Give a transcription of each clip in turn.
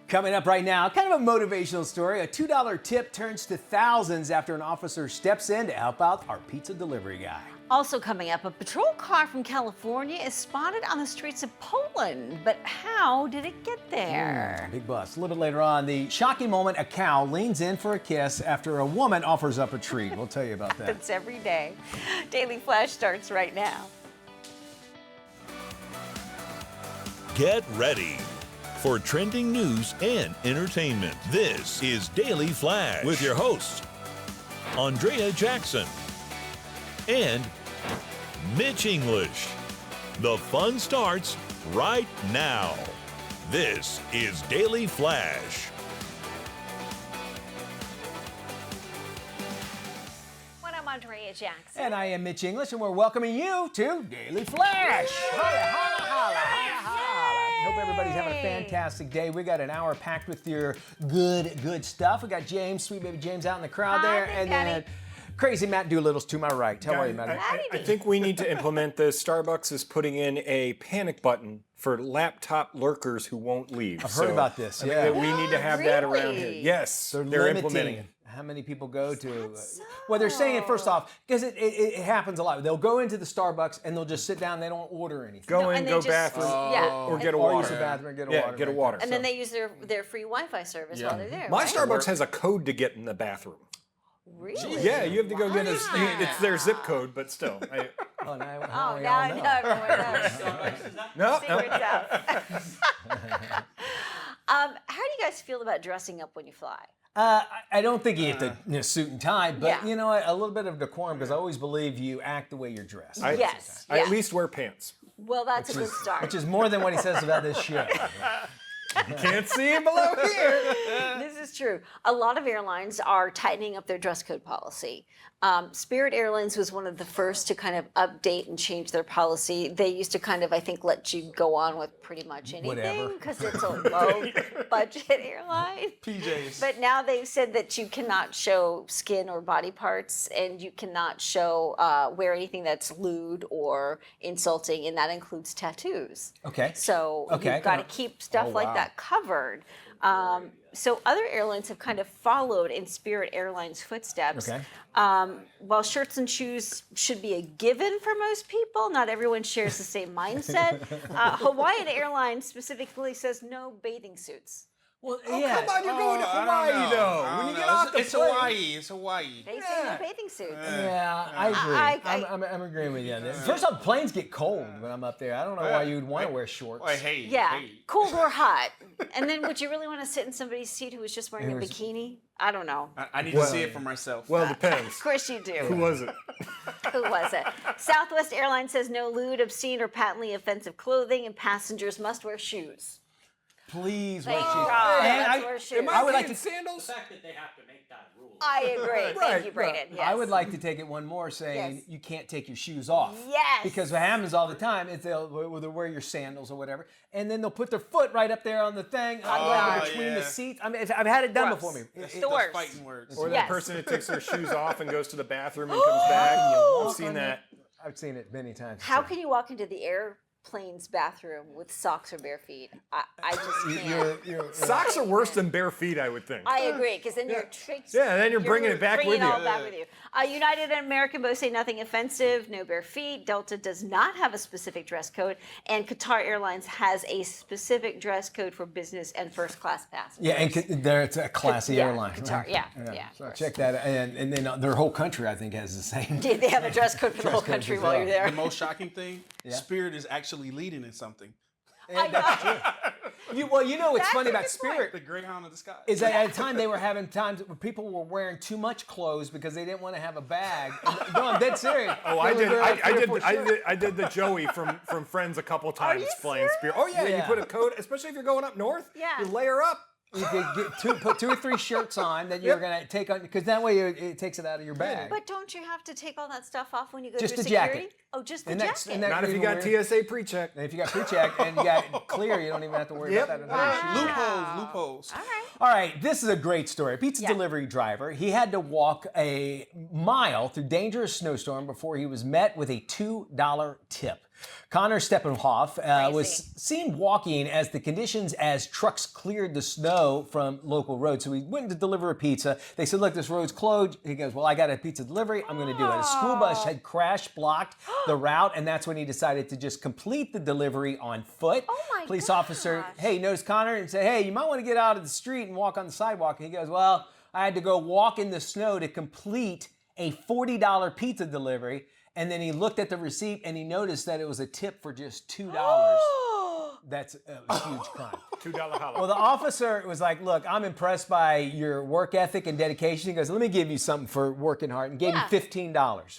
Coming up right now, kind of a motivational story. A $2 tip turns to thousands after an officer steps in to help out our pizza delivery guy. Also coming up, a patrol car from California is spotted on the streets of Poland. But how did it get there? Big bust. A little bit later on, the shocking moment, a cow leans in for a kiss after a woman offers up a treat. We'll tell you about that. It's every day. Daily Flash starts right now. Get ready for trending news and entertainment. This is Daily Flash with your hosts, Andrea Jackson and Mitch English. The fun starts right now. This is Daily Flash. I'm Andrea Jackson. And I am Mitch English, and we're welcoming you to Daily Flash. Holla, holla, holla, holla, holla. Hope everybody's having a fantastic day. We got an hour packed with your good stuff. We got James, sweet baby James, out in the crowd there, and then crazy Matt Doolittle's to my right. How are you, Matt? I think we need to implement this. Starbucks is putting in a panic button for laptop lurkers who won't leave. I've heard about this. I think that we need to have that around here. Yes, they're implementing it. How many people go to? Well, they're saying first off because it happens a lot. They'll go into the Starbucks and they'll just sit down. They don't order anything. Go in, go bathroom, or get a water. Or use the bathroom and get a water. Get a water. And then they use their free Wi-Fi service while they're there. My right? Starbucks has a code to get in the bathroom. Really? Yeah, you have to go get it's their zip code, but still. Now everyone knows. No. Secret's out. How do you guys feel about dressing up when you fly? I don't think you have to suit and tie, but Yeah. you know what? A little bit of decorum because I always believe you act the way you're dressed. Yes. I at least wear pants. Well, that's a good start. Which is more than what he says about this show. You can't see it below here. This is true. A lot of airlines are tightening up their dress code policy. Spirit Airlines was one of the first to kind of update and change their policy. They used to kind of, I think, let you go on with pretty much anything because it's a low budget airline. PJs. But now they've said that you cannot show skin or body parts and you cannot show, wear anything that's lewd or insulting, and that includes tattoos. Okay. So you've got to keep stuff like that covered. So other airlines have kind of followed in Spirit Airlines' footsteps. Okay. While shirts and shoes should be a given for most people, not everyone shares the same mindset. Hawaiian Airlines specifically says no bathing suits. Well, Come on, you're going to Hawaii, though. When you get off the It's plane. Hawaii. It's Hawaii. They say no bathing suits. Yeah, I agree. I'm agreeing with you on that. First off, planes get cold when I'm up there. I don't know why you'd want to wear shorts. Well, hey. Yeah, Hey. cold or hot. And then would you really want to sit in somebody's seat who was just wearing a bikini? I don't know. I need to see it for myself. Well, it depends. Of course you do. Who was it? Who was it? Southwest Airlines says no lewd, obscene, or patently offensive clothing, and passengers must wear shoes. Please Thank wear shoes. God. And Let's wear shoes. I would like to. sandals. The fact that they have to make that rule. I agree. Thank you, Braden. Yes. I would like to take it one more, saying Yes. you can't take your shoes off. Yes. Because what happens all the time is they'll wear your sandals or whatever, and then they'll put their foot right up there on the thing, between the seats. I mean, I've had it done before me. the worst. Fighting words. Or that Yes. person that takes their shoes off and goes to the bathroom and comes back. I've seen that. I've seen it many times. How can you walk into the airplane's bathroom with socks or bare feet? I just can't. Socks are worse than bare feet, I would think. I agree, because then you're then you're bringing it back with bringing it you. all back with you. United and American both say nothing offensive, no bare feet. Delta does not have a specific dress code, and Qatar Airlines has a specific dress code for business and first class passengers. Yeah, and it's a classy airline. Qatar, right? yeah. So of course. check that out. And then their whole country, I think, has the same. They have a dress code for the whole code country as while well. you're there. The most shocking thing, Spirit is actually leading in something. And that's true. You know what's funny about Spirit The Greyhound of the Sky. is that at a time they were having times where people were wearing too much clothes because they didn't want to have a bag. No, I'm dead serious. Oh, They would wear like 3 or 4 shirts. I did the Joey from Friends a couple times you flying Spirit. Oh yeah, Yeah. you put a coat, especially if you're going up north. Yeah. You layer up. You could put 2 or 3 shirts on that you're going to take on, because that way it takes it out of your bag. But don't you have to take all that stuff off when you go Just through the security? jacket. Oh, just the And that's- jacket. and that- Not if you got TSA pre-check. And if you got pre-check and you got clear, you don't even have to worry about that. Loopholes. All right. All right, this is a great story. A pizza Yeah. delivery driver, he had to walk a mile through dangerous snowstorm before he was met with a $2 tip. Connor Steppenhoff was Crazy. seen walking as the conditions as trucks cleared the snow from local roads. So he went to deliver a pizza. They said, look, this road's closed. He goes, well, I got a pizza delivery. I'm going to do it. A school bus had crash blocked the route, and that's when he decided to just complete the delivery on foot. Oh my Police gosh. officer, hey, noticed Connor and said, hey, you might want to get out of the street and walk on the sidewalk. And he goes, well, I had to go walk in the snow to complete a $40 pizza delivery. And then he looked at the receipt and he noticed that it was a tip for just $2. That's a huge crime. $2 holla. Well, the officer was like, look, I'm impressed by your work ethic and dedication. He goes, let me give you something for working hard, and gave him $15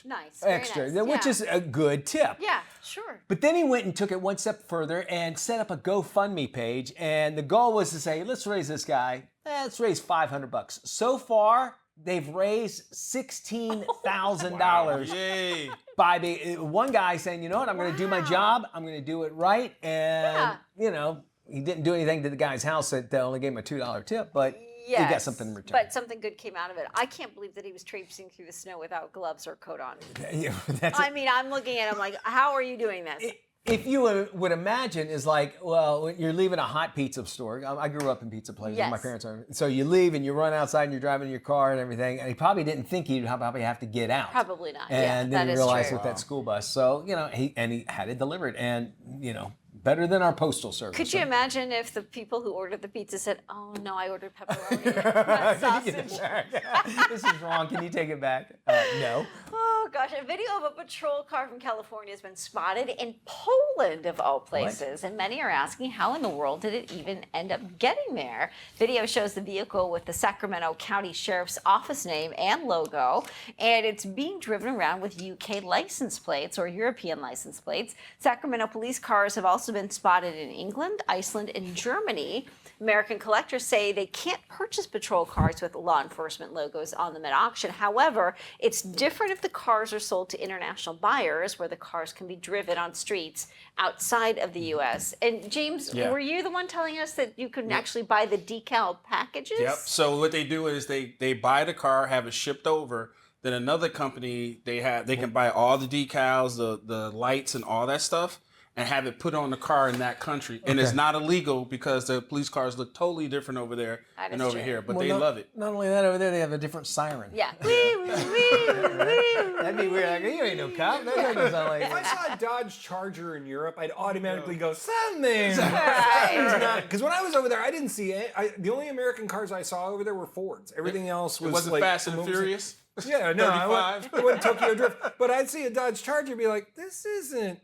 Nice, very extra, nice, which yeah. is a good tip. Yeah, sure. But then he went and took it one step further and set up a GoFundMe page. And the goal was to say, let's raise this guy. Let's raise $500. So far, they've raised $16,000 Yay. by one guy saying, you know what, I'm going to do my job. I'm going to do it right. And, you know, he didn't do anything to the guy's house that only gave him a $2 tip, but he got Yes, something in return. But something good came out of it. I can't believe that he was traipsing through the snow without gloves or coat on. Yeah, that's I mean, I'm looking at him like, how are you doing this? If you would imagine is like, well, when you're leaving a hot pizza store. I grew up in pizza places. Yes. My parents are. So you leave and you run outside and you're driving your car and everything. And he probably didn't think he'd probably have to get out. Probably not. And Yeah, then that he is realized true. with that school bus. So, you know, he had it delivered. And, you know, better than our postal service. Could you imagine if the people who ordered the pizza said, "Oh no, I ordered pepperoni, not Can you get sausage." it back? This is wrong. Can you take it back? No. Oh gosh, a video of a patrol car from California has been spotted in Poland, of all places, and many are asking, how in the world did it even end up getting there? Video shows the vehicle with the Sacramento County Sheriff's Office name and logo, and it's being driven around with UK license plates or European license plates. Sacramento police cars have also been spotted in England, Iceland, and Germany. American collectors say they can't purchase patrol cars with law enforcement logos on them at auction. However, it's different if the cars are sold to international buyers, where the cars can be driven on streets outside of the U.S. And James, Yeah. were you the one telling us that you can actually buy the decal packages? Yep. So what they do is they buy the car, have it shipped over. Then another company they can buy all the decals, the lights, and all that stuff, and have it put on the car in that country. And it's not illegal because the police cars look totally different over there That than is over true. here. But Well, they not- love it. Not only that, over there they have a different siren. Yeah. Wee, wee, wee. That'd be weird. Like, you ain't no cop. That doesn't sound like If I saw a Dodge Charger in Europe, I'd automatically go, something. Right. Because when I was over there, I didn't see it. The only American cars I saw over there were Fords. Everything else was It wasn't like Fast and what was it? Furious. Yeah, no, I 35. went Tokyo Drift, but I'd see a Dodge Charger and be like, "This isn't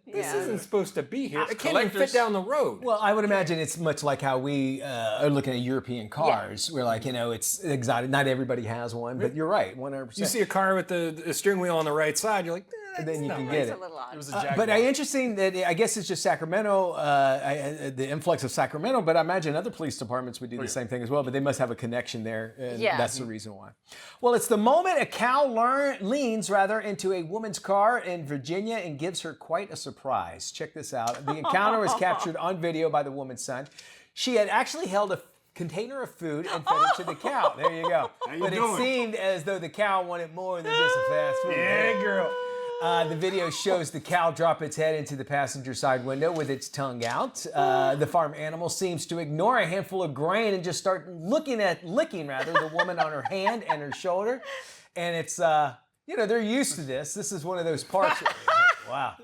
supposed to be here. It can't even fit Collectors. down the road." Well, I would imagine it's much like how we are looking at European cars. We're like, you know, it's exotic. Not everybody has one, but you're right, 100%. You see a car with the steering wheel on the right side, you're like, and then you not can right. get It's it. a little odd. It was a Jaguar. But interesting that I guess it's just Sacramento, the influx of Sacramento, but I imagine other police departments would do the same thing as well, but they must have a connection there, and Yeah. that's the reason why. Well, it's the moment a cow leans into a woman's car in Virginia and gives her quite a surprise. Check this out. The encounter was captured on video by the woman's son. She had actually held a container of food and fed it to the cow. There you go. But it doing? seemed as though the cow wanted more than just a fast food. "Yeah, girl." The video shows the cow drop its head into the passenger side window with its tongue out. The farm animal seems to ignore a handful of grain and just start licking the woman on her hand and her shoulder. And it's, you know, they're used to this. This is one of those parts. Wow.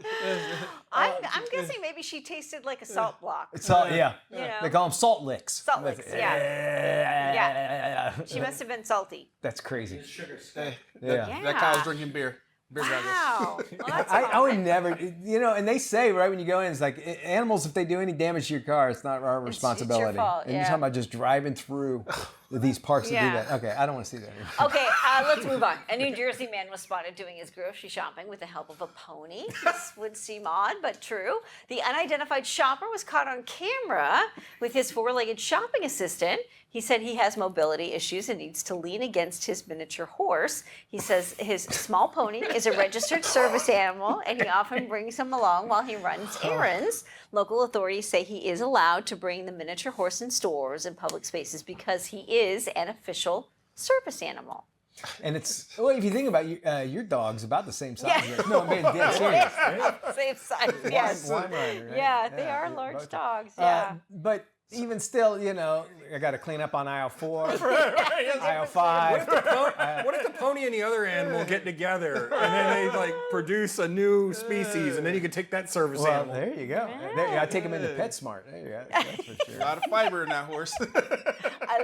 I'm guessing maybe she tasted like a salt block. It's all, yeah. You know. They call them salt licks. Salt licks, yeah. She must have been salty. That's crazy. Sugar Hey, Yeah. that cow's drinking beer. Beer goggles. Wow. Well, that's I would fun. never, you know, and they say right when you go in, it's like animals, if they do any damage to your car, it's not our responsibility. fault, And you're yeah. talking about just driving through these parks that Yeah. do that. Okay, I don't want to see that anymore. Okay, let's move on. A New Jersey man was spotted doing his grocery shopping with the help of a pony. This would seem odd, but true. The unidentified shopper was caught on camera with his four-legged shopping assistant. He said he has mobility issues and needs to lean against his miniature horse. He says his small pony is a registered service animal, and he often brings him along while he runs errands. Local authorities say he is allowed to bring the miniature horse in stores and public spaces because he is an official service animal. And it's well, if you think about your dog's about the same size. Yeah. No, I'm being dead serious. Same size, yes. Weimaraner, right? Yeah, they are both large are. dogs. Yeah. But even still, I got to clean up on aisle 4, aisle 5. What if the pony and the other animal get together and then they like produce a new species and then you can take that service Well, animal? there you go. There you go. I take them into PetSmart. There you go. That's for A sure. lot of fiber in that horse. A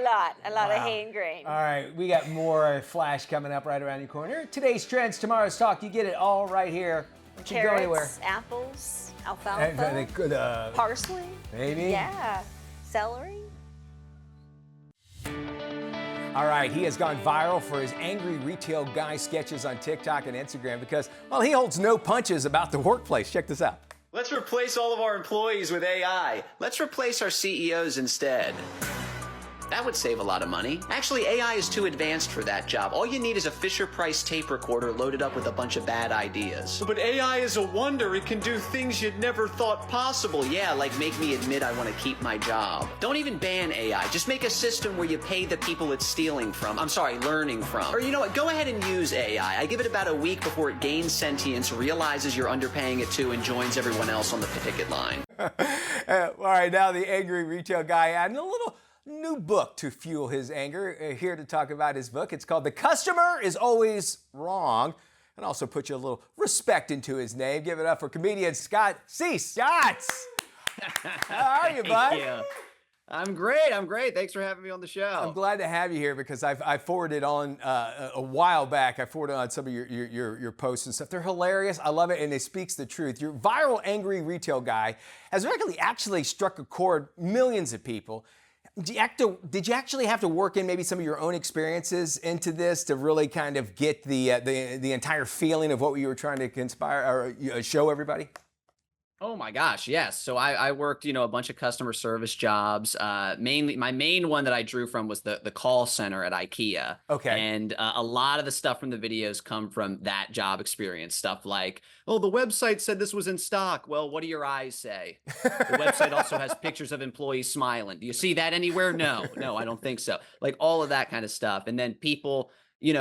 lot of hay and grain. All right, we got more Flash coming up right around your corner. Today's trends, tomorrow's talk. You get it all right here. Don't you go anywhere. Carrots, apples, alfalfa, parsley. Maybe. Yeah, celery. All right, he has gone viral for his angry retail guy sketches on TikTok and Instagram because, well, he holds no punches about the workplace. Check this out. Let's replace all of our employees with AI. Let's replace our CEOs instead. That would save a lot of money. Actually, AI is too advanced for that job. All you need is a Fisher-Price tape recorder loaded up with a bunch of bad ideas. But AI is a wonder. It can do things you'd never thought possible. Yeah, like make me admit I want to keep my job. Don't even ban AI. Just make a system where you pay the people it's stealing from. I'm sorry, learning from. Or you know what? Go ahead and use AI. I give it about a week before it gains sentience, realizes you're underpaying it too, and joins everyone else on the picket line. All right, now the angry retail guy adding a little new book to fuel his anger. Here to talk about his book. It's called The Customer is Always Wrong, and also put you a little respect into his name. Give it up for comedian Scott Cease. Scott! How are you, bud? Thank you. I'm great. Thanks for having me on the show. I'm glad to have you here because I forwarded on a while back. I forwarded on some of your posts and stuff. They're hilarious. I love it, and it speaks the truth. Your viral angry retail guy has actually struck a chord millions of people. Did you actually have to work in maybe some of your own experiences into this to really kind of get the entire feeling of what you were trying to inspire or show everybody? Oh my gosh, yes. So I worked, a bunch of customer service jobs. Mainly, my main one that I drew from was the call center at IKEA. Okay. And a lot of the stuff from the videos come from that job experience. Stuff like, oh, the website said this was in stock. Well, what do your eyes say? The website also has pictures of employees smiling. Do you see that anywhere? No, I don't think so. Like all of that kind of stuff. And then people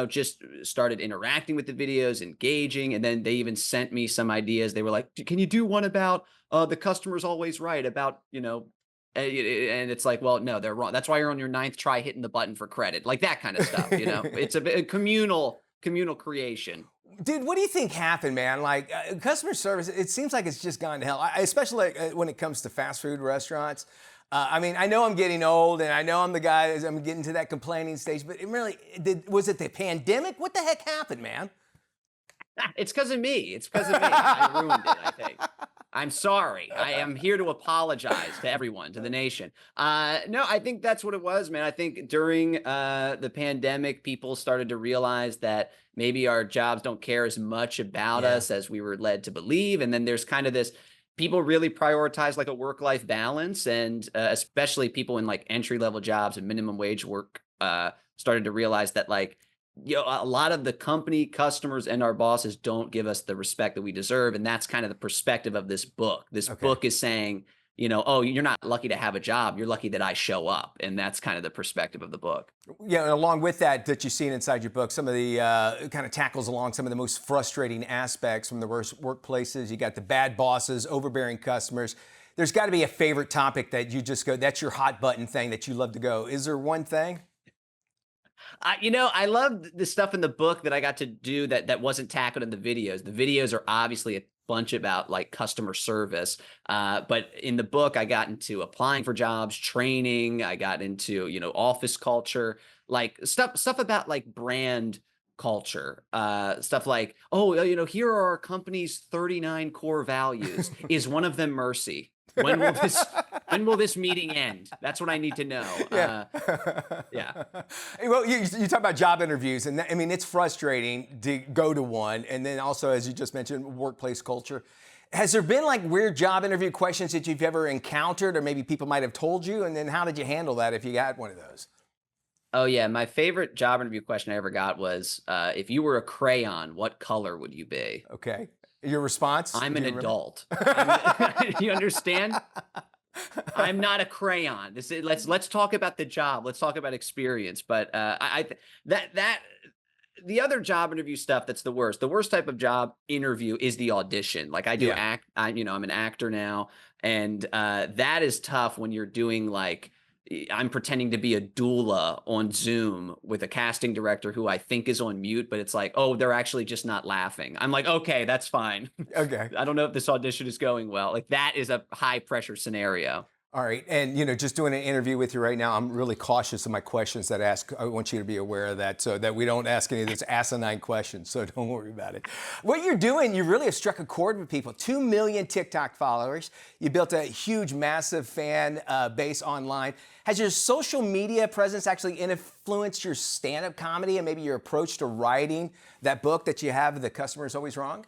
just started interacting with the videos, engaging, and then they even sent me some ideas. They were like, can you do one about the customer's always right about, and it's like, well, no, they're wrong. That's why you're on your 9th try hitting the button for credit, like that kind of stuff, It's a communal creation. Dude, what do you think happened, man? Like customer service, it seems like it's just gone to hell, especially when it comes to fast food restaurants. I know I'm getting old, and I know I'm the guy I'm getting to that complaining stage, but was it the pandemic? What the heck happened, man? It's because of me. I ruined it, I think. I'm sorry. I am here to apologize to everyone, to the nation. No, I think that's what it was, man. I think during the pandemic, people started to realize that maybe our jobs don't care as much about us as we were led to believe. And then there's kind of this, people really prioritize like a work-life balance, and especially people in like entry-level jobs and minimum wage work started to realize that a lot of the company customers and our bosses don't give us the respect that we deserve. And that's kind of the perspective of this book. This book is saying, oh, you're not lucky to have a job. You're lucky that I show up. And that's kind of the perspective of the book. Yeah, and along with that you've seen inside your book, some of the kind of tackles along some of the most frustrating aspects from the worst workplaces. You got the bad bosses, overbearing customers. There's got to be a favorite topic that you just go, that's your hot button thing that you love to go. Is there one thing? I love the stuff in the book that I got to do that wasn't tackled in the videos. The videos are obviously a bunch about like customer service. But in the book, I got into applying for jobs, training. I got into, office culture, like stuff about like brand culture, stuff like, here are our company's 39 core values. Is one of them mercy? When will this meeting end? That's what I need to know. Yeah. Well, you talk about job interviews, and it's frustrating to go to one, and then also, as you just mentioned, workplace culture. Has there been like weird job interview questions that you've ever encountered, or maybe people might have told you, and then how did you handle that if you got one of those? Oh yeah, my favorite job interview question I ever got was, if you were a crayon, what color would you be? Okay. Your response? I'm an adult. You understand? I'm not a crayon. Let's talk about the job. Let's talk about experience. But the other job interview stuff, that's the worst. The worst type of job interview is the audition. Like I do Yeah. I'm an actor now, and that is tough when you're doing like I'm pretending to be a doula on Zoom with a casting director who I think is on mute, but it's like, oh, they're actually just not laughing. I'm like, okay, that's fine. Okay. I don't know if this audition is going well. Like that is a high pressure scenario. All right, and just doing an interview with you right now, I'm really cautious of my questions that I ask. I want you to be aware of that, so that we don't ask any of those asinine questions. So don't worry about it. What you're doing, you really have struck a chord with people. 2 million TikTok followers. You built a huge, massive fan base online. Has your social media presence actually influenced your stand-up comedy and maybe your approach to writing that book that you have, The Customer Is Always Wrong?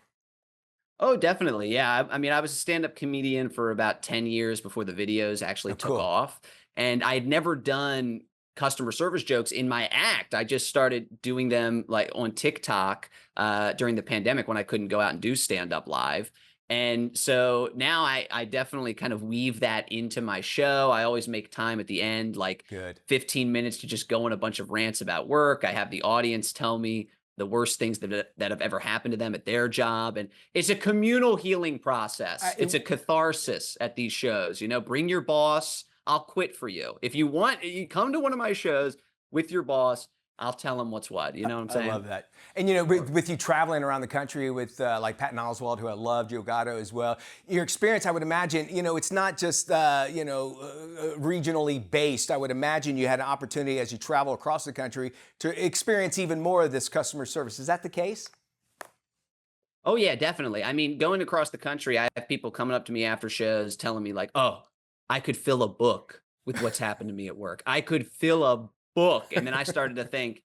Oh, definitely. Yeah. I mean, I was a stand-up comedian for about 10 years before the videos actually took cool. off. And I had never done customer service jokes in my act. I just started doing them like on TikTok during the pandemic when I couldn't go out and do stand-up live. And so now I definitely kind of weave that into my show. I always make time at the end, like Good. 15 minutes to just go on a bunch of rants about work. I have the audience tell me the worst things that have ever happened to them at their job. And it's a communal healing process. It's a catharsis at these shows. Bring your boss. I'll quit for you. If you want, you come to one of my shows with your boss. I'll tell him what's what. You know what I'm saying? I love that. And with you traveling around the country with like Patton Oswalt, who I love, Joe Gatto as well, your experience, I would imagine, it's not just, regionally based. I would imagine you had an opportunity as you travel across the country to experience even more of this customer service. Is that the case? Oh, yeah, definitely. I mean, going across the country, I have people coming up to me after shows telling me like, oh, I could fill a book with what's happened to me at work. I could fill a book. And then I started to think,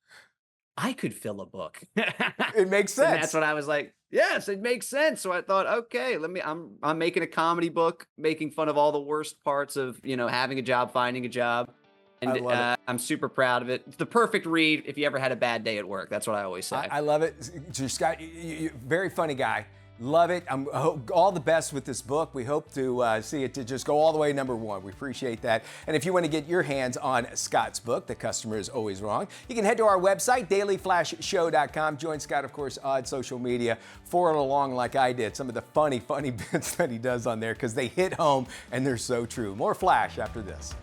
I could fill a book. It makes sense. And that's what I was like, yes, it makes sense. So I thought, okay, I'm making a comedy book, making fun of all the worst parts of, having a job, finding a job. And I'm super proud of it. It's the perfect read if you ever had a bad day at work. That's what I always say. I love it. Scott, you're very funny guy. Love it. I hope all the best with this book. We hope to see it to just go all the way #1. We appreciate that. And if you want to get your hands on Scott's book, The Customer Is Always Wrong, you can head to our website, dailyflashshow.com. Join Scott, of course, on social media. Forward along like I did. Some of the funny bits that he does on there because they hit home and they're so true. More Flash after this.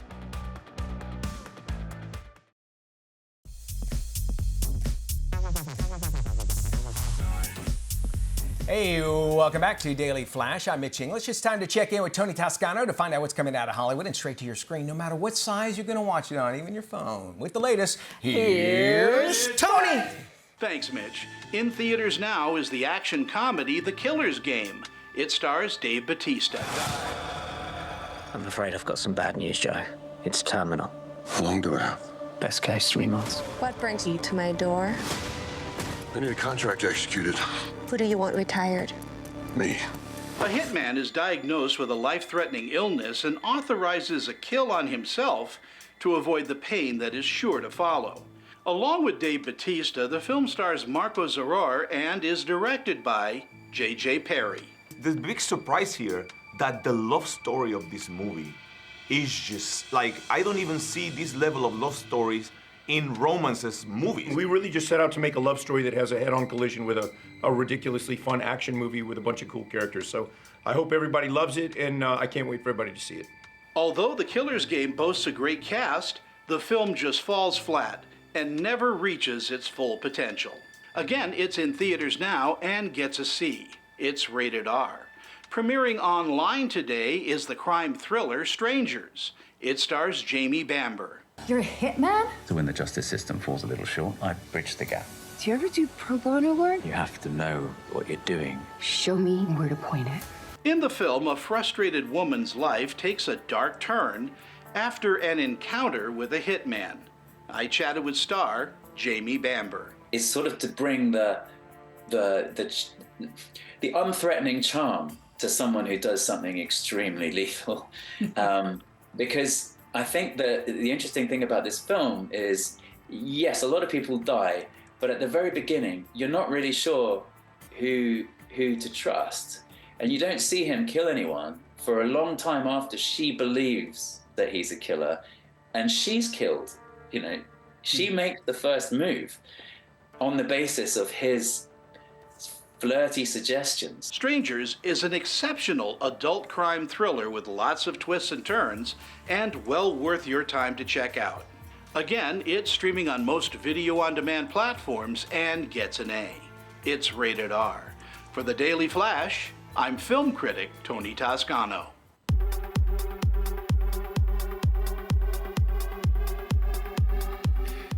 Hey, welcome back to Daily Flash. I'm Mitch English. It's time to check in with Tony Toscano to find out what's coming out of Hollywood and straight to your screen, no matter what size you're going to watch it on, even your phone. With the latest, here's Tony. Thanks, Mitch. In theaters now is the action comedy The Killer's Game. It stars Dave Bautista. I'm afraid I've got some bad news, Joe. It's terminal. How long do I have? Best case, 3 months. What brings you to my door? I need a contract executed. Who do you want retired? Me. A hitman is diagnosed with a life-threatening illness and authorizes a kill on himself to avoid the pain that is sure to follow. Along with Dave Bautista, the film stars Marco Zaror and is directed by J.J. Perry. The big surprise here that the love story of this movie is just like, I don't even see this level of love stories in romances movies. We really just set out to make a love story that has a head-on collision with a ridiculously fun action movie with a bunch of cool characters. So I hope everybody loves it, and I can't wait for everybody to see it. Although The Killer's Game boasts a great cast, the film just falls flat and never reaches its full potential. Again, it's in theaters now and gets a C. It's rated R. Premiering online today is the crime thriller Strangers. It stars Jamie Bamber. You're a hitman? So when the justice system falls a little short, I bridge the gap. Do you ever do pro bono work? You have to know what you're doing. Show me where to point it. In the film, a frustrated woman's life takes a dark turn after an encounter with a hitman. I chatted with star Jamie Bamber. It's sort of to bring the unthreatening charm to someone who does something extremely lethal, because I think that the interesting thing about this film is, yes, a lot of people die, but at the very beginning, you're not really sure who to trust. And you don't see him kill anyone for a long time after she believes that he's a killer. And she's killed, she makes the first move. on the basis of his flirty suggestions. Strangers is an exceptional adult crime thriller with lots of twists and turns, and well worth your time to check out. Again, it's streaming on most video-on-demand platforms and gets an A. It's rated R. For the Daily Flash, I'm film critic Tony Toscano.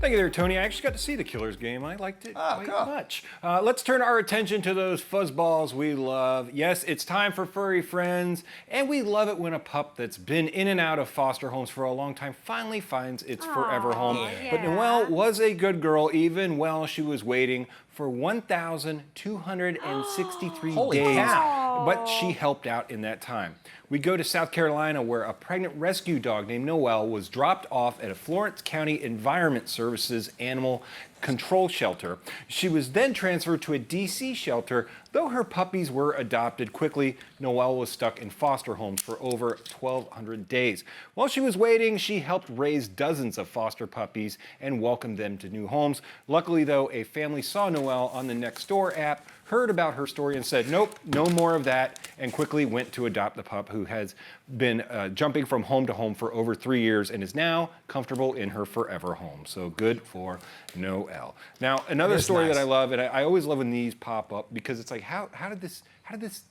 Thank you there, Tony. I actually got to see the Killers game. I liked it quite cool. much. Let's turn our attention to those fuzzballs we love. Yes, it's time for furry friends, and we love it when a pup that's been in and out of foster homes for a long time finally finds its forever home. yeah. But Noelle was a good girl even while she was waiting for 1,263 Holy days, cow. but she helped out in that time. We go to South Carolina where a pregnant rescue dog named Noelle was dropped off at a Florence County Environment Services animal control shelter. She was then transferred to a DC shelter. Though her puppies were adopted quickly, Noelle was stuck in foster homes for over 1,200 days. While she was waiting, she helped raise dozens of foster puppies and welcomed them to new homes. Luckily, though, a family saw Noelle on the Nextdoor app, heard about her story and said, nope, no more of that, and quickly went to adopt the pup who has been jumping from home to home for over 3 years and is now comfortable in her forever home. So good for Noelle. Now, another story nice. that I love, and I always love when these pop up because it's like, how did this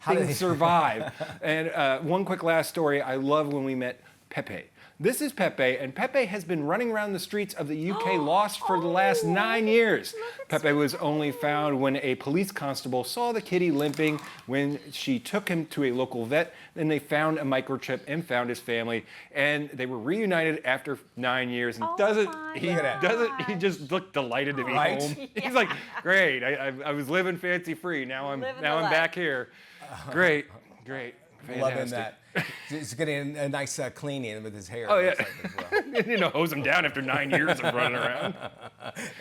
thing survive? And one quick last story, I love when we met Pepe. This is Pepe, and Pepe has been running around the streets of the UK lost for the last 9 years. Pepe was only found when a police constable saw the kitty limping when she took him to a local vet. Then they found a microchip and found his family, and they were reunited after 9 years. And he just looked delighted to be home. He's like, great, I was living fancy free. Now I'm back here. Great. Fantastic. Loving that. He's getting a nice cleaning with his hair. Oh, yeah. Like, as well. Hose him down after 9 years of running around.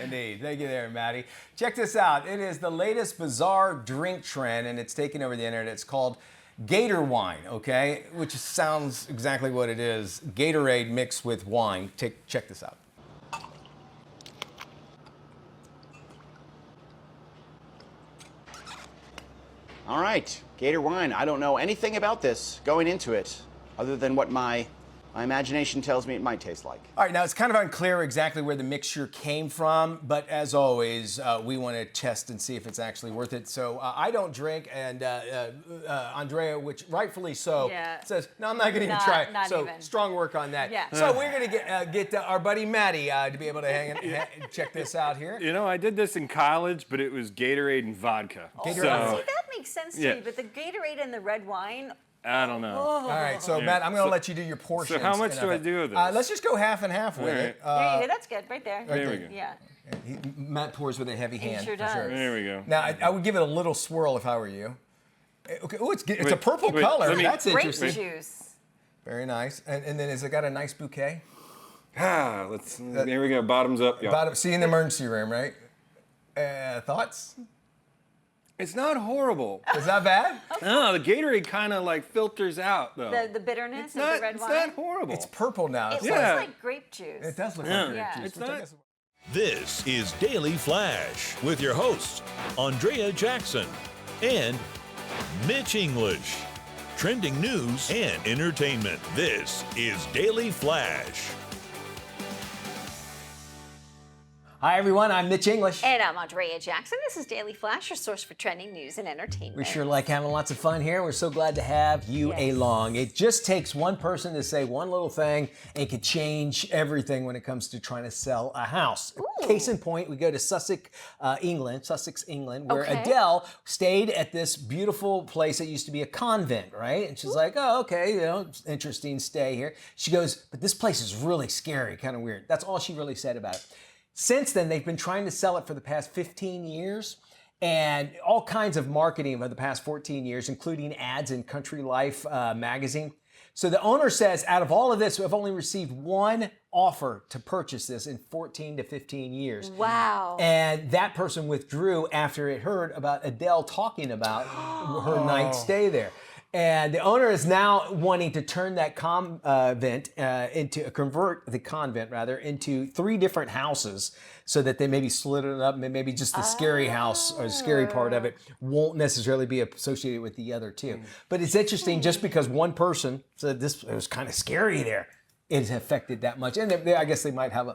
Indeed. Thank you there, Maddie. Check this out. It is the latest bizarre drink trend, and it's taking over the internet. It's called Gator wine, okay? Which sounds exactly what it is. Gatorade mixed with wine. Check this out. All right, Gator wine. I don't know anything about this going into it, other than what my imagination tells me it might taste like. All right, now it's kind of unclear exactly where the mixture came from, but as always, we want to test and see if it's actually worth it. So I don't drink, and Andrea, which rightfully so, says, no, I'm not going to even try it. So strong work on that. Yeah. So we're going to get our buddy Maddie to be able to check this out here. You know, I did this in college, but it was Gatorade and vodka. See, that makes sense to me, but the Gatorade and the red wine, I don't know. All right, so Matt, I'm going to let you do your portions. So how much do I do of this? Let's just go half and half with it. there you go. That's good, right there. There we go. Yeah. Matt pours with a heavy hand. He sure for does. sure. There we go. Now, I would give it a little swirl if I were you. Okay, oh, it's a purple color. That's interesting. Grape juice. Very nice. And then has it got a nice bouquet? There we go. Bottoms up. Y'all. See in the emergency room, right? Thoughts? It's not horrible. Is that bad? No, the Gatorade kind of like filters out though. The bitterness of the red wine. It's not horrible. It's purple now. It looks like grape juice. It does look like grape juice. It's not. This is Daily Flash with your hosts, Andrea Jackson and Mitch English. Trending news and entertainment. This is Daily Flash. Hi, everyone. I'm Mitch English. And I'm Andrea Jackson. This is Daily Flash, your source for trending news and entertainment. We sure like having lots of fun here. We're so glad to have you along. It just takes one person to say one little thing and it could change everything when it comes to trying to sell a house. Ooh. Case in point, we go to Sussex, England, where Adele stayed at this beautiful place that used to be a convent, right? And she's like, oh, okay, interesting stay here. She goes, but this place is really scary, kind of weird. That's all she really said about it. Since then, they've been trying to sell it for the past 15 years and all kinds of marketing over the past 14 years, including ads in Country Life magazine. So the owner says, out of all of this, we've only received one offer to purchase this in 14 to 15 years. Wow. And that person withdrew after it heard about Adele talking about her night stay there. And the owner is now wanting to turn that convert the convent rather into 3 different houses so that they maybe split it up and maybe just the scary house or the scary part of it won't necessarily be associated with the other 2. But it's interesting just because one person said it was kind of scary there. It's affected that much. And I guess they might have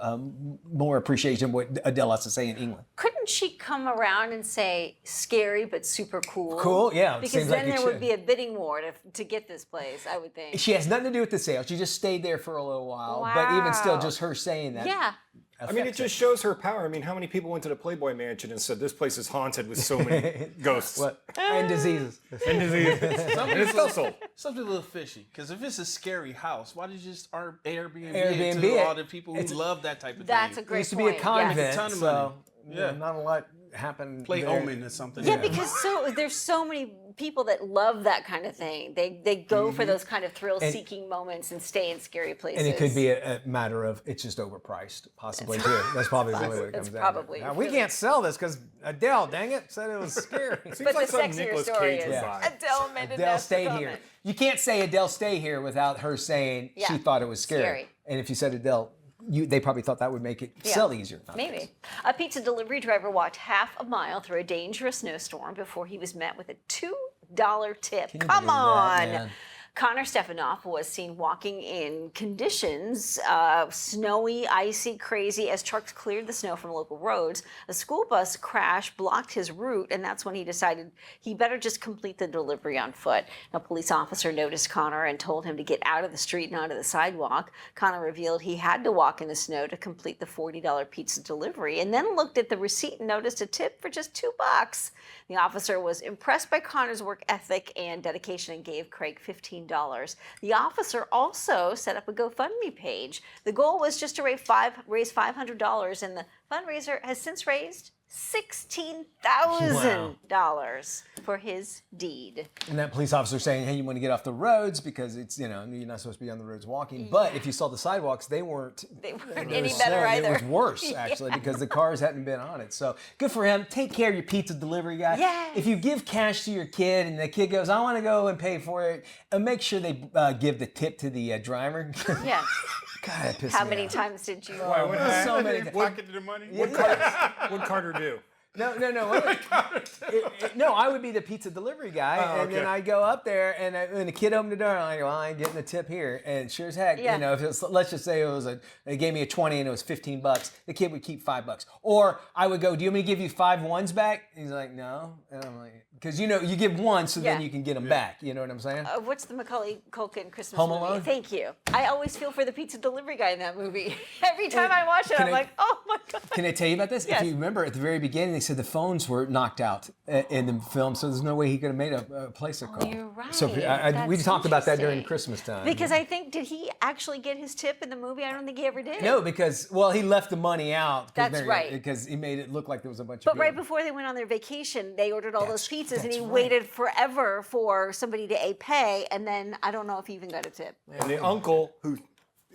more appreciation of what Adele has to say in England. Couldn't she come around and say scary but super cool? Cool, yeah. Because then there would be a bidding war to get this place, I would think. She has nothing to do with the sale. She just stayed there for a little while. Wow. But even still, just her saying that. Yeah. I mean, it just shows her power. I mean, how many people went to the Playboy Mansion and said this place is haunted with so many ghosts? And diseases. And diseases. And it's still sold. Something a little fishy. Because if it's a scary house, why did you just Airbnb Airbnb to it. all the people who love that type of That's thing? a great It used to be a convent, Yes. A ton of so money. not a lot happened. Play there. Omen or something. Yeah, because there's so many people that love that kind of thing. They go for those kind of thrill-seeking moments and stay in scary places. And it could be a matter of it's just overpriced, possibly too. That's probably the only way it comes down. Probably. Now, we can't sell this because Adele, dang it, said it was scary. But the sexier story is Adele made a Adele stayed comment. here. You can't say Adele stay here without her saying she thought it was scary. And if you said Adele, they probably thought that would make it sell easier. Maybe. A pizza delivery driver walked half a mile through a dangerous snowstorm before he was met with a $2 tip. Come on. Connor Stefanoff was seen walking in conditions snowy, icy, crazy as trucks cleared the snow from local roads. A school bus crash blocked his route, and that's when he decided he better just complete the delivery on foot. A police officer noticed Connor and told him to get out of the street and onto the sidewalk. Connor revealed he had to walk in the snow to complete the $40 pizza delivery, and then looked at the receipt and noticed a tip for just $2. The officer was impressed by Connor's work ethic and dedication and gave Craig $15. The officer also set up a GoFundMe page. The goal was just to raise $500, and the fundraiser has since raised $16,000 for his deed. And that police officer saying, hey, you want to get off the roads because it's, you're not supposed to be on the roads walking. But if you saw the sidewalks, they weren't any better either. It was worse, actually, because the cars hadn't been on it. So good for him. Take care of your pizza delivery guy. Yes. If you give cash to your kid and the kid goes, I want to go and pay for it, make sure they give the tip to the driver. Yeah. God, that pissed How me many off. times did you? So many. Pocketed the money? What'd Carter do? No. No, I would be the pizza delivery guy, and then I go up there, and when the kid opened the door, I go, well, I ain't getting a tip here. And sure as heck, if it's, let's just say they gave me a 20 and it was $15, the kid would keep $5. Or I would go, do you want me to give you 5 ones back? And he's like, no. And I'm like, because you give one so then you can get them back. You know what I'm saying? What's the Macaulay Culkin Christmas Home movie? Alone? Thank you. I always feel for the pizza delivery guy in that movie. Every time I watch it, I'm like, oh my God. Can I tell you about this? Yes. If you remember at the very beginning, they said the phones were knocked out in the film, so there's no way he could have made a place a call. You're right. So we That's talked about that during interesting. Christmas time. Because I think, did he actually get his tip in the movie? I don't think he ever did. No, because, he left the money out. That's right. Because he made it look like there was a bunch of But people. right before they went on their vacation, they ordered all those pizzas, and he waited forever for somebody to pay, and then I don't know if he even got a tip. And the uncle, who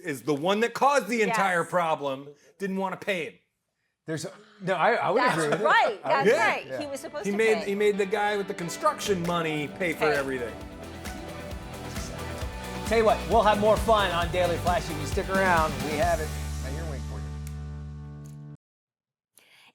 is the one that caused the entire problem, didn't want to pay him. I would agree with That's right. it. That's right. He was supposed to pay. He made the guy with the construction money pay for everything. Tell you what, we'll have more fun on Daily Flash if you stick around. We have it right here waiting for you.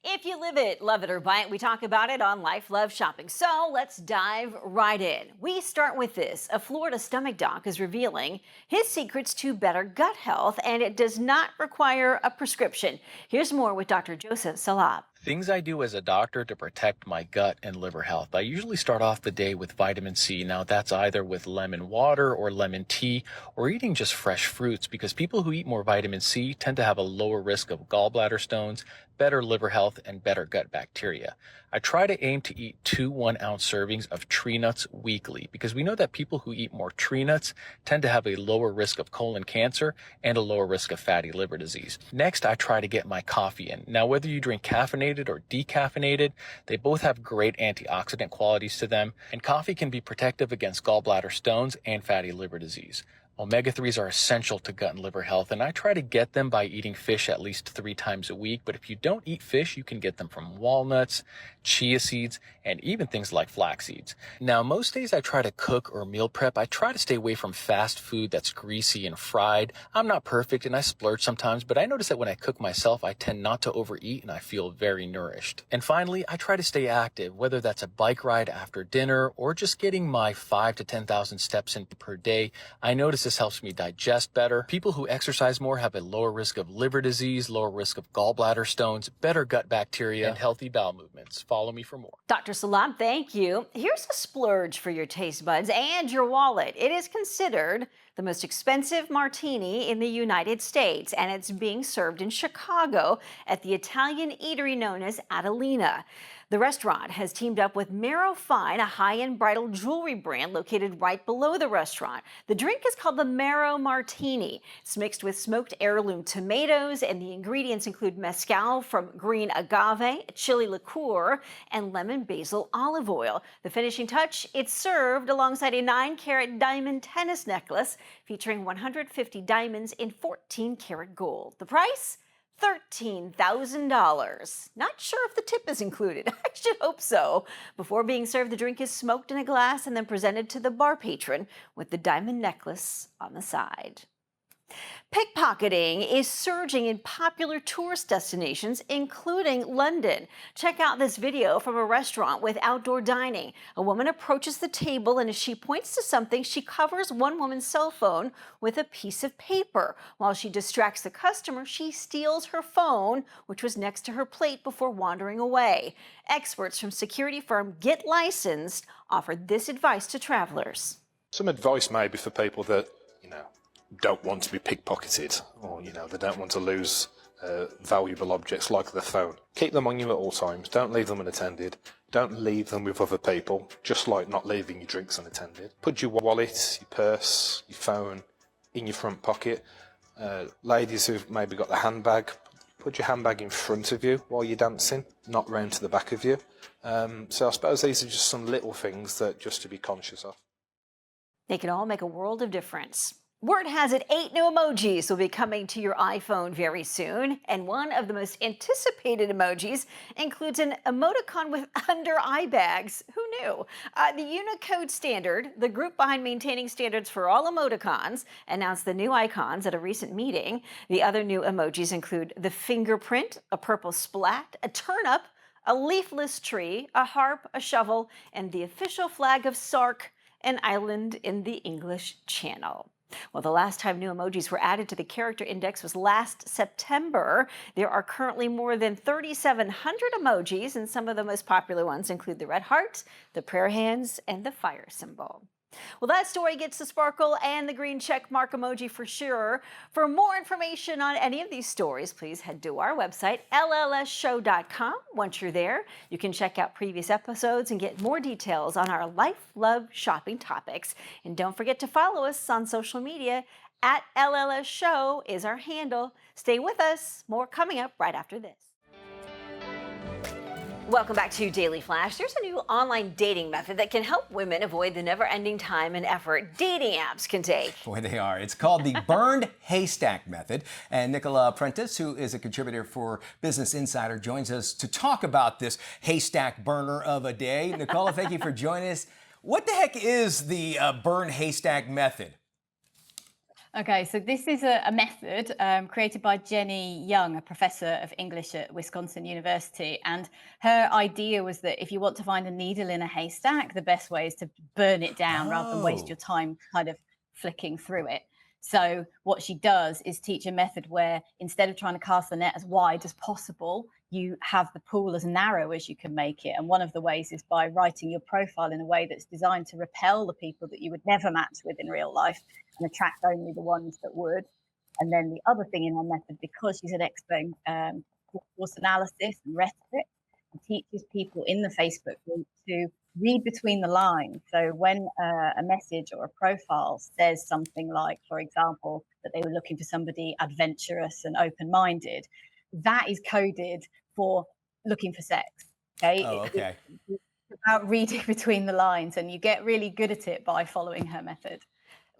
If you live it, love it, or buy it, we talk about it on Life Love Shopping. So let's dive right in. We start with this. A Florida stomach doc is revealing his secrets to better gut health, and it does not require a prescription. Here's more with Dr. Joseph Salab. Things I do as a doctor to protect my gut and liver health. I usually start off the day with vitamin C. Now that's either with lemon water or lemon tea or eating just fresh fruits, because people who eat more vitamin C tend to have a lower risk of gallbladder stones, better liver health, and better gut bacteria. I try to aim to eat 2 1-ounce servings of tree nuts weekly, because we know that people who eat more tree nuts tend to have a lower risk of colon cancer and a lower risk of fatty liver disease. Next, I try to get my coffee in. Now, whether you drink caffeinated or decaffeinated, they both have great antioxidant qualities to them, and coffee can be protective against gallbladder stones and fatty liver disease. Omega-3s are essential to gut and liver health, and I try to get them by eating fish at least 3 times a week. But if you don't eat fish, you can get them from walnuts, chia seeds, and even things like flax seeds. Now, most days I try to cook or meal prep. I try to stay away from fast food that's greasy and fried. I'm not perfect and I splurge sometimes, but I notice that when I cook myself, I tend not to overeat and I feel very nourished. And finally, I try to stay active, whether that's a bike ride after dinner or just getting my 5,000 to 10,000 steps in per day. I notice this helps me digest better. People who exercise more have a lower risk of liver disease, lower risk of gallbladder stones, better gut bacteria, and healthy bowel movements. Follow me for more. Dr. Salam, thank you. Here's a splurge for your taste buds and your wallet. It is considered the most expensive martini in the United States, and it's being served in Chicago at the Italian eatery known as Adelina. The restaurant has teamed up with Mero Fine, a high-end bridal jewelry brand located right below the restaurant. The drink is called the Mero Martini. It's mixed with smoked heirloom tomatoes, and the ingredients include mezcal from green agave, chili liqueur, and lemon basil olive oil. The finishing touch, it's served alongside a 9-carat diamond tennis necklace featuring 150 diamonds in 14-karat gold. The price? $13,000. Not sure if the tip is included. I should hope so. Before being served, the drink is smoked in a glass and then presented to the bar patron with the diamond necklace on the side. Pickpocketing is surging in popular tourist destinations, including London. Check out this video from a restaurant with outdoor dining. A woman approaches the table, and as she points to something, she covers one woman's cell phone with a piece of paper. While she distracts the customer, she steals her phone, which was next to her plate, before wandering away. Experts from security firm Get Licensed offered this advice to travelers. Some advice maybe for people that, don't want to be pickpocketed, or they don't want to lose valuable objects like their phone. Keep them on you at all times. Don't leave them unattended. Don't leave them with other people, just like not leaving your drinks unattended. Put your wallet, your purse, your phone in your front pocket. Ladies who've maybe got the handbag, put your handbag in front of you while you're dancing, not round to the back of you. So I suppose these are just some little things that just to be conscious of. They can all make a world of difference. Word has it 8 new emojis will be coming to your iPhone very soon, and one of the most anticipated emojis includes an emoticon with under-eye bags. Who knew? The Unicode Standard, the group behind maintaining standards for all emoticons, announced the new icons at a recent meeting. The other new emojis include the fingerprint, a purple splat, a turnip, a leafless tree, a harp, a shovel, and the official flag of Sark, an island in the English Channel. Well, the last time new emojis were added to the character index was last September. There are currently more than 3,700 emojis, and some of the most popular ones include the red heart, the prayer hands, and the fire symbol. Well, that story gets the sparkle and the green check mark emoji for sure. For more information on any of these stories, please head to our website, llsshow.com. Once you're there, you can check out previous episodes and get more details on our life, love, shopping topics. And don't forget to follow us on social media. At LLS Show is our handle. Stay with us. More coming up right after this. Welcome back to Daily Flash. There's a new online dating method that can help women avoid the never-ending time and effort dating apps can take. Boy, they are. It's called the burned haystack method. And Nicola Prentice, who is a contributor for Business Insider, joins us to talk about this haystack burner of a day. Nicola, thank you for joining us. What the heck is the burned haystack method? Okay, so this is a method created by Jenny Young, a professor of English at Wisconsin University. And her idea was that if you want to find a needle in a haystack, the best way is to burn it down rather than waste your time kind of flicking through it. So what she does is teach a method where instead of trying to cast the net as wide as possible, you have the pool as narrow as you can make it. And one of the ways is by writing your profile in a way that's designed to repel the people that you would never match with in real life and attract only the ones that would. And then the other thing in her method, because she's an expert in course analysis and rhetoric, she teaches people in the Facebook group to read between the lines. So when a message or a profile says something like, for example, that they were looking for somebody adventurous and open-minded, that is coded for looking for sex. Okay. Oh, okay. It's about reading between the lines, and you get really good at it by following her method.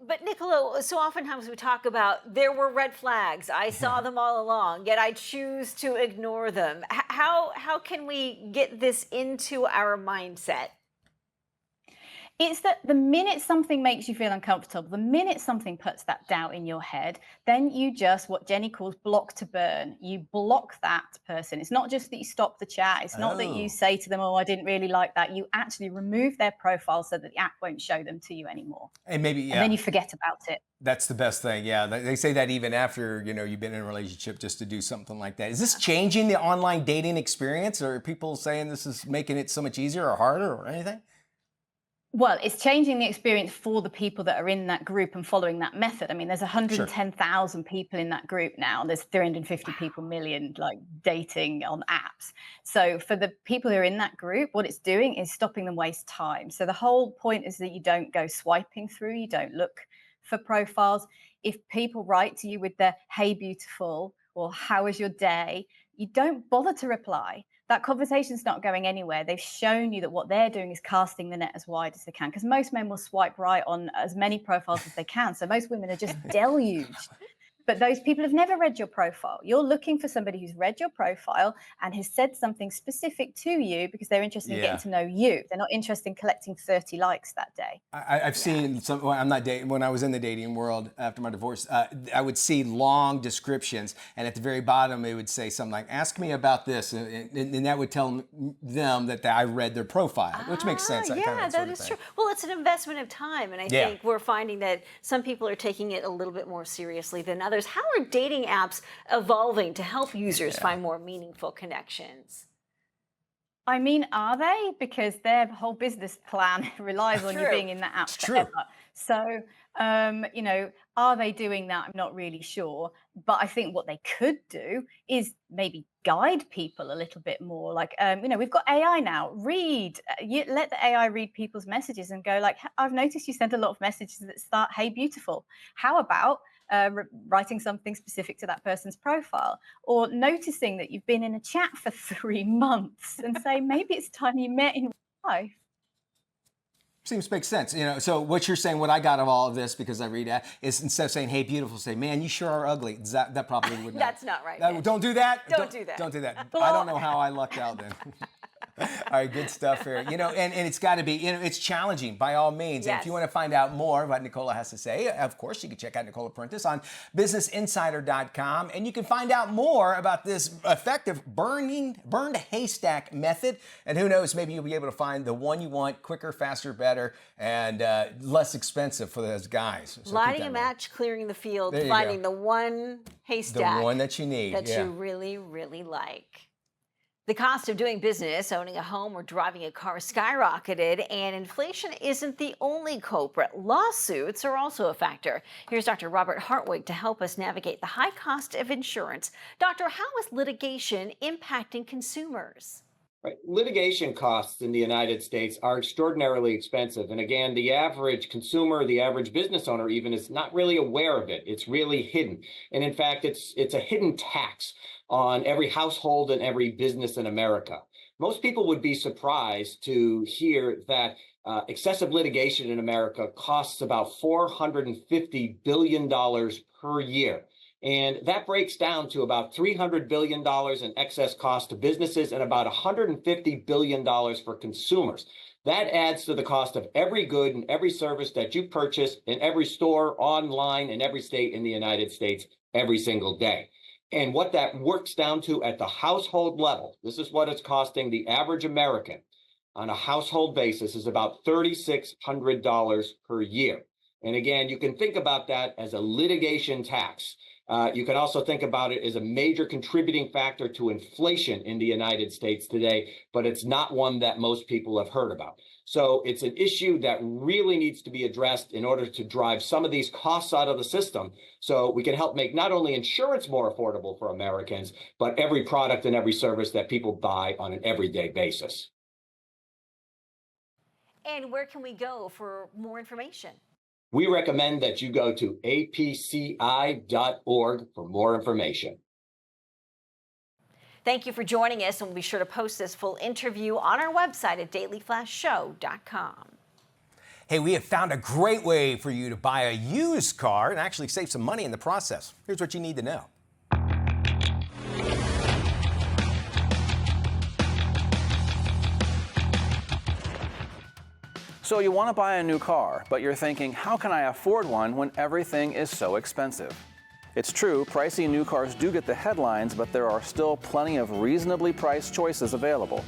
But Niccolo, so oftentimes we talk about there were red flags. I saw them all along, yet I choose to ignore them. How can we get this into our mindset? It's that the minute something makes you feel uncomfortable, the minute something puts that doubt in your head, then you just, what Jenny calls block to burn. You block that person. It's not just that you stop the chat. It's not that you say to them, oh, I didn't really like that. You actually remove their profile so that the app won't show them to you anymore. And maybe, And then you forget about it. That's the best thing. Yeah, they say that even after, you've been in a relationship, just to do something like that. Is this changing the online dating experience, or are people saying this is making it so much easier or harder or anything? Well, it's changing the experience for the people that are in that group and following that method. I mean, there's 110,000 people in that group now. There's 350 million like dating on apps. So for the people who are in that group, what it's doing is stopping them waste time. So the whole point is that you don't go swiping through, you don't look for profiles. If people write to you with their "Hey, beautiful," or "How was your day?" you don't bother to reply. That conversation's not going anywhere. They've shown you that what they're doing is casting the net as wide as they can, because most men will swipe right on as many profiles as they can. So most women are just deluged. But those people have never read your profile. You're looking for somebody who's read your profile and has said something specific to you because they're interested in getting to know you. They're not interested in collecting 30 likes that day. I've seen some. Well, I'm not dating. When I was in the dating world after my divorce, I would see long descriptions, and at the very bottom it would say something like, "Ask me about this," and that would tell them that I read their profile, which makes sense. That is true. Well, it's an investment of time, and I think we're finding that some people are taking it a little bit more seriously than others. How are dating apps evolving to help users find more meaningful connections? I mean, are they? Because their whole business plan relies on you being in that app forever. So, are they doing that? I'm not really sure. But I think what they could do is maybe guide people a little bit more. Like, we've got AI now. Let the AI read people's messages and go like, I've noticed you sent a lot of messages that start, "Hey, beautiful." How about writing something specific to that person's profile, or noticing that you've been in a chat for 3 months and say, maybe it's time you met in real life. Seems to make sense. So what you're saying, what I got of all of this, because I read that, is instead of saying, "Hey, beautiful," say, "Man, you sure are ugly." That probably wouldn't. That's not right. Don't do that. Don't do that. Don't do that. I don't know how I lucked out then. All right, good stuff here. And it's got to be, it's challenging by all means. Yes. And if you want to find out more about what Nicola has to say, of course, you can check out Nicola Prentis on BusinessInsider.com. And you can find out more about this effective burned haystack method. And who knows, maybe you'll be able to find the one you want quicker, faster, better, and less expensive for those guys. So lighting a match, clearing the field, finding the one haystack. The one that you need. That you really, really like. The cost of doing business, owning a home or driving a car skyrocketed, and inflation isn't the only culprit. Lawsuits are also a factor. Here's Dr. Robert Hartwig to help us navigate the high cost of insurance. Doctor, how is litigation impacting consumers? Right. Litigation costs in the United States are extraordinarily expensive. And again, the average consumer, the average business owner even, is not really aware of it. It's really hidden. And in fact, it's a hidden tax on every household and every business in America. Most people would be surprised to hear that excessive litigation in America costs about $450 billion per year. And that breaks down to about $300 billion in excess cost to businesses and about $150 billion for consumers. That adds to the cost of every good and every service that you purchase in every store, online, in every state in the United States every single day. And what that works down to at the household level, this is what it's costing the average American on a household basis, is about $3,600 per year. And again, you can think about that as a litigation tax. You can also think about it as a major contributing factor to inflation in the United States today, but it's not one that most people have heard about. So it's an issue that really needs to be addressed in order to drive some of these costs out of the system so we can help make not only insurance more affordable for Americans, but every product and every service that people buy on an everyday basis. And where can we go for more information? We recommend that you go to apci.org for more information. Thank you for joining us, and we'll be sure to post this full interview on our website at dailyflashshow.com. Hey, we have found a great way for you to buy a used car and actually save some money in the process. Here's what you need to know. So you want to buy a new car, but you're thinking, how can I afford one when everything is so expensive? It's true, pricey new cars do get the headlines, but there are still plenty of reasonably priced choices available.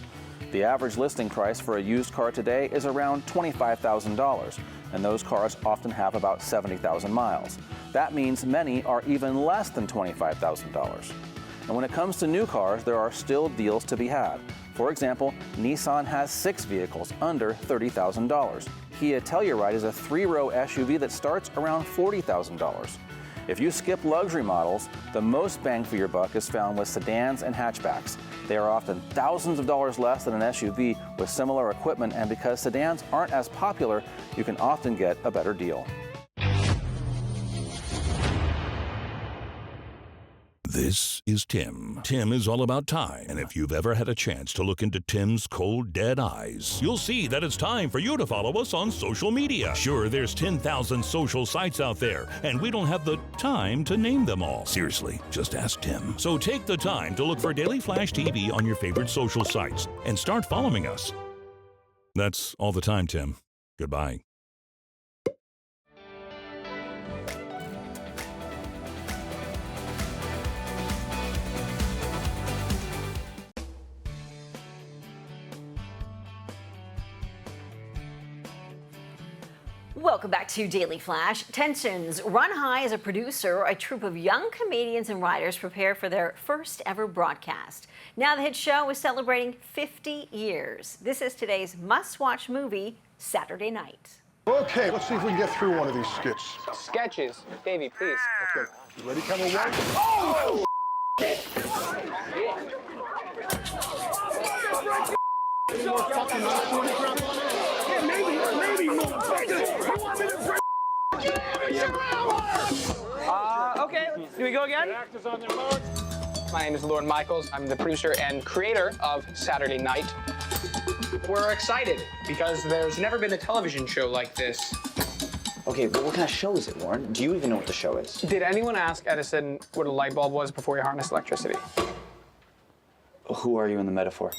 The average listing price for a used car today is around $25,000, and those cars often have about 70,000 miles. That means many are even less than $25,000. And when it comes to new cars, there are still deals to be had. For example, Nissan has 6 vehicles under $30,000. Kia Telluride is a 3-row SUV that starts around $40,000. If you skip luxury models, the most bang for your buck is found with sedans and hatchbacks. They are often thousands of dollars less than an SUV with similar equipment, and because sedans aren't as popular, you can often get a better deal. This is Tim. Tim is all about time, and if you've ever had a chance to look into Tim's cold, dead eyes, you'll see that it's time for you to follow us on social media. Sure, there's 10,000 social sites out there, and we don't have the time to name them all. Seriously, just ask Tim. So take the time to look for Daily Flash TV on your favorite social sites and start following us. That's all the time, Tim. Goodbye. Welcome back to Daily Flash. Tensions run high as a producer, a troupe of young comedians and writers prepare for their first ever broadcast. Now the hit show is celebrating 50 years. This is today's must-watch movie, Saturday Night. Okay, let's see if we can get through one of these skits. Sketches. Davey, please. Okay, you ready, camera one? Oh! Okay, do we go again? My name is Lauren Michaels. I'm the producer and creator of Saturday Night. We're excited because there's never been a television show like this. Okay, but what kind of show is it, Lauren? Do you even know what the show is? Did anyone ask Edison what a light bulb was before he harnessed electricity? Who are you in the metaphor?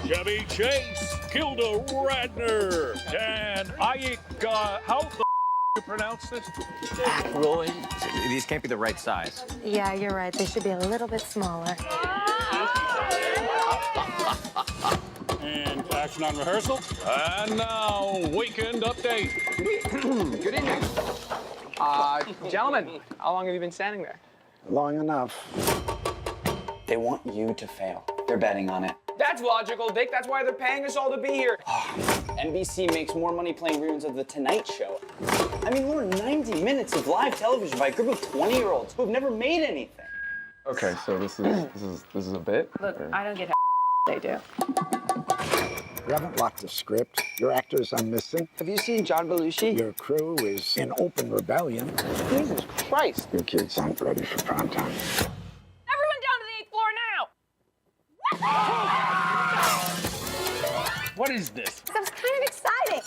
Chevy Chase, Kilda Radner, and Ike, how the you pronounce this? Roy. These can't be the right size. Yeah, you're right. They should be a little bit smaller. And action on rehearsal. And now, weekend update. Good evening. Gentlemen, how long have you been standing there? Long enough. They want you to fail. They're betting on it. That's logical, Dick. That's why they're paying us all to be here. NBC makes more money playing reruns of The Tonight Show. I mean, Lauren, 90 minutes of live television by a group of 20-year-olds who have never made anything. Okay, so this is a bit? Look, I don't get how they do. You haven't locked the script. Your actors are missing. Have you seen John Belushi? Your crew is in open rebellion. Jesus Christ. Your kids aren't ready for prime time. Everyone down to the 8th floor now! What is this? That was kind of exciting.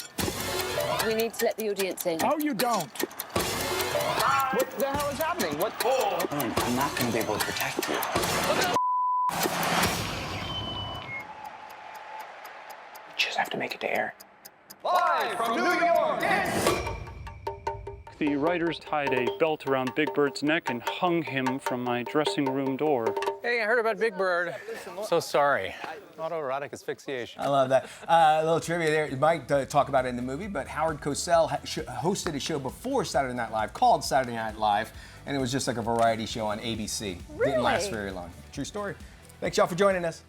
We need to let the audience in. Oh, you don't. What the hell is happening? What? Lauren, I'm not going to be able to protect you. Just have to make it to air. Live from New York, The writers tied a belt around Big Bird's neck and hung him from my dressing room door. Hey, I heard about Big Bird. So sorry. Autoerotic asphyxiation. I love that. A little trivia there. You might talk about it in the movie, but Howard Cosell hosted a show before Saturday Night Live called Saturday Night Live, and it was just like a variety show on ABC. Really? Didn't last very long. True story. Thanks, y'all, for joining us.